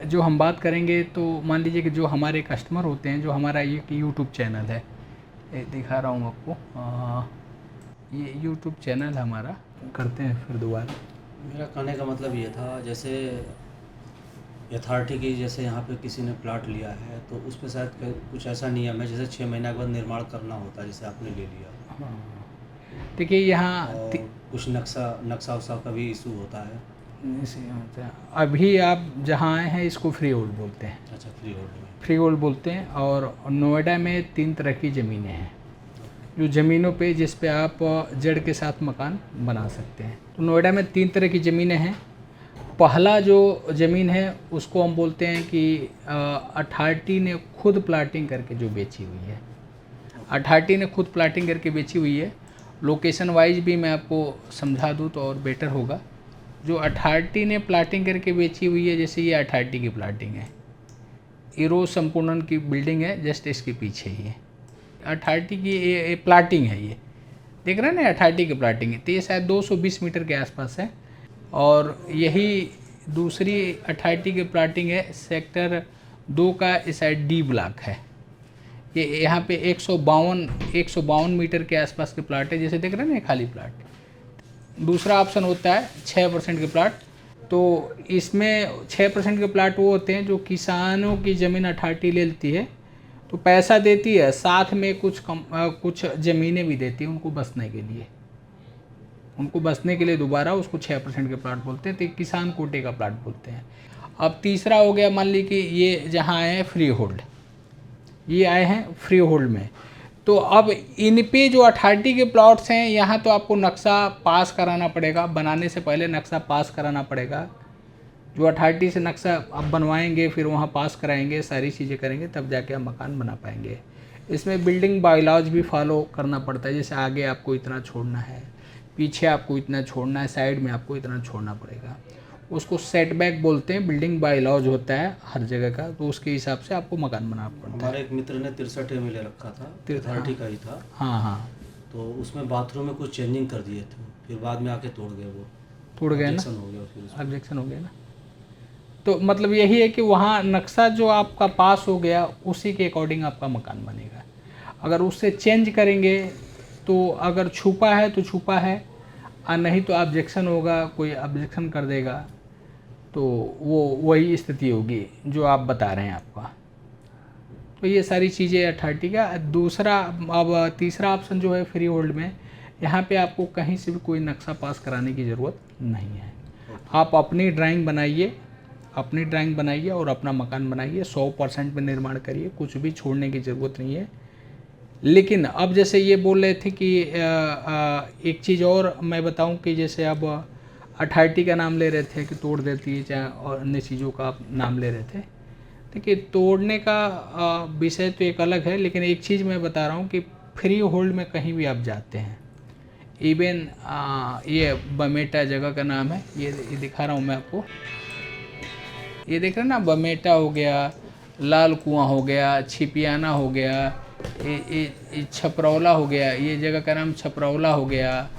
जो हम बात करेंगे तो मान लीजिए कि जो हमारे कस्टमर होते हैं, जो हमारा एक यूट्यूब चैनल है, ये दिखा रहा हूँ आपको, ये यूट्यूब चैनल हमारा, करते हैं फिर दोबारा। मेरा कहने का मतलब ये था, जैसे यथार्थी की जैसे यहाँ पे किसी ने प्लाट लिया है तो उस पर शायद कुछ ऐसा नियम है जैसे 6 महीने के बाद निर्माण करना होता है, जैसे आपने ले लिया। हाँ, देखिए यहाँ और कुछ नक्शा वक्शा का भी इशू होता है। अभी आप जहाँ आए हैं इसको फ्री होल्ड बोलते हैं। अच्छा, फ्री होल्ड में फ्री होल्ड बोलते हैं। और नोएडा में 3 तरह की ज़मीनें हैं, जो ज़मीनों पे जिस पे आप जड़ के साथ मकान बना सकते हैं। तो नोएडा में 3 तरह की ज़मीनें हैं। पहला जो ज़मीन है उसको हम बोलते हैं कि अथॉरिटी ने खुद प्लाटिंग करके जो बेची हुई है। अथॉरिटी ने खुद प्लाटिंग करके बेची हुई है। लोकेशन वाइज भी मैं आपको समझा दूँ तो और बेटर होगा। जो अथॉरिटी ने प्लाटिंग करके बेची हुई है, जैसे ये अथॉरिटी की प्लाटिंग है, ईरो संपूर्णन की बिल्डिंग है, जस्ट इसके पीछे ही है अथॉरिटी की ये प्लाटिंग है। ये देख रहे हैं ना, अथॉरिटी की प्लाटिंग है। तो ये शायद 220 मीटर के आसपास है। और यही दूसरी अथॉरिटी की प्लाटिंग है, सेक्टर 2 का इस साइड डी ब्लॉक है। ये यहाँ पे 152 मीटर के आसपास के प्लाट है, जैसे देख रहे हैं ना खाली प्लाट। दूसरा ऑप्शन होता है 6% के प्लाट। तो इसमें 6% के प्लाट वो होते हैं जो किसानों की ज़मीन अथॉरिटी ले लेती है, तो पैसा देती है, साथ में कुछ ज़मीनें भी देती है उनको बसने के लिए। उनको बसने के लिए दोबारा उसको 6% के प्लाट बोलते हैं, तो किसान कोटे का प्लाट बोलते हैं। अब तीसरा हो गया, मान ली कि ये जहाँ आए हैं फ्री होल्ड, ये आए हैं फ्री होल्ड में। तो अब इन पे जो अथॉरिटी के प्लॉट्स हैं, यहाँ तो आपको नक्शा पास कराना पड़ेगा, बनाने से पहले नक्शा पास कराना पड़ेगा। जो अथॉरिटी से नक्शा आप बनवाएंगे, फिर वहाँ पास कराएंगे, सारी चीज़ें करेंगे, तब जाके आप मकान बना पाएंगे। इसमें बिल्डिंग बायलॉज भी फॉलो करना पड़ता है, जैसे आगे आपको इतना छोड़ना है, पीछे आपको इतना छोड़ना है, साइड में आपको इतना छोड़ना पड़ेगा। उसको सेटबैक बोलते हैं, बिल्डिंग बायलॉज होता है हर जगह का, तो उसके हिसाब से आपको मकान बनाना पड़ता है। हमारे एक मित्र ने 63 में ले रखा था, अथॉरिटी का ही था। हाँ हाँ, तो उसमें बाथरूम में कुछ चेंजिंग कर दिए थे, फिर बाद में आके तोड़ गए। वो तोड़ गए ना, ऑब्जेक्शन हो गया, फिर ऑब्जेक्शन हो गया ना। तो मतलब यही है कि वहाँ नक्शा जो आपका पास हो गया उसी के अकॉर्डिंग आपका मकान बनेगा। अगर उससे चेंज करेंगे तो अगर छुपा है तो छुपा है, और नहीं तो ऑब्जेक्शन होगा, कोई ऑब्जेक्शन कर देगा, तो वो वही स्थिति होगी जो आप बता रहे हैं आपका। तो ये सारी चीज़ें अथॉरिटी का। दूसरा, अब तीसरा ऑप्शन जो है फ्री होल्ड में, यहाँ पे आपको कहीं से भी कोई नक्शा पास कराने की ज़रूरत नहीं है। आप अपनी ड्राइंग बनाइए और अपना मकान बनाइए, 100% में निर्माण करिए, कुछ भी छोड़ने की ज़रूरत नहीं है। लेकिन अब जैसे ये बोल रहे थे कि एक चीज़ और मैं बताऊं कि जैसे अब अथॉरिटी का नाम ले रहे थे कि तोड़ देती है, चाहे और अन्य चीज़ों का आप नाम ले रहे थे। देखिए, तोड़ने का विषय तो एक अलग है, लेकिन एक चीज़ मैं बता रहा हूँ कि फ्री होल्ड में कहीं भी आप जाते हैं, इवन ये बमेटा जगह का नाम है, ये दिखा रहा हूँ मैं आपको, ये देख रहे हैं ना, बमेटा हो गया, लाल कुआं हो गया, छिपियाना हो गया, ये छपरौला हो गया, ये जगह का नाम छपरौला हो गया,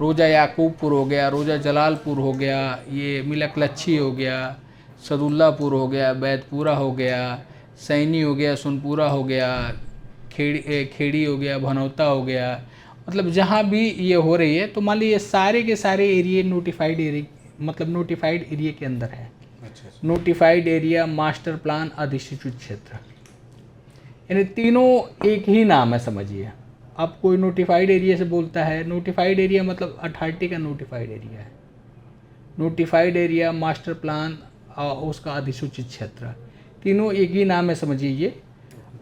रोज़ा याकूबपुर हो गया, रोज़ा जलालपुर हो गया, ये मिलकलच्छी हो गया, सदुल्लापुर हो गया, बैतपुरा हो गया, सैनी हो गया, सोनपुरा हो गया, खेड़ी हो गया, भनौता हो गया। मतलब जहाँ भी ये हो रही है, तो मान लीजिए सारे के सारे एरिया नोटिफाइड एरिया, मतलब नोटिफाइड एरिया के अंदर है। नोटिफाइड एरिया, मास्टर प्लान, अधिसूचित क्षेत्र, यानी तीनों एक ही नाम है, समझिए। अब कोई नोटिफाइड एरिया से बोलता है, नोटिफाइड एरिया मतलब अथॉरिटी का नोटिफाइड एरिया है। नोटिफाइड एरिया, मास्टर प्लान और उसका अधिसूचित क्षेत्र, तीनों एक ही नाम है, समझिए। ये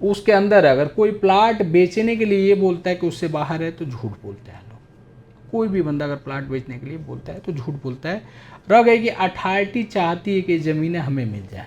उसके अंदर अगर कोई प्लाट बेचने के लिए ये बोलता है कि उससे बाहर है, तो झूठ बोलते हैं लोग। कोई भी बंदा अगर प्लाट बेचने के लिए बोलता है तो झूठ बोलता है। रह गई कि अथॉरिटी चाहती है कि ज़मीनें हमें मिल जाए,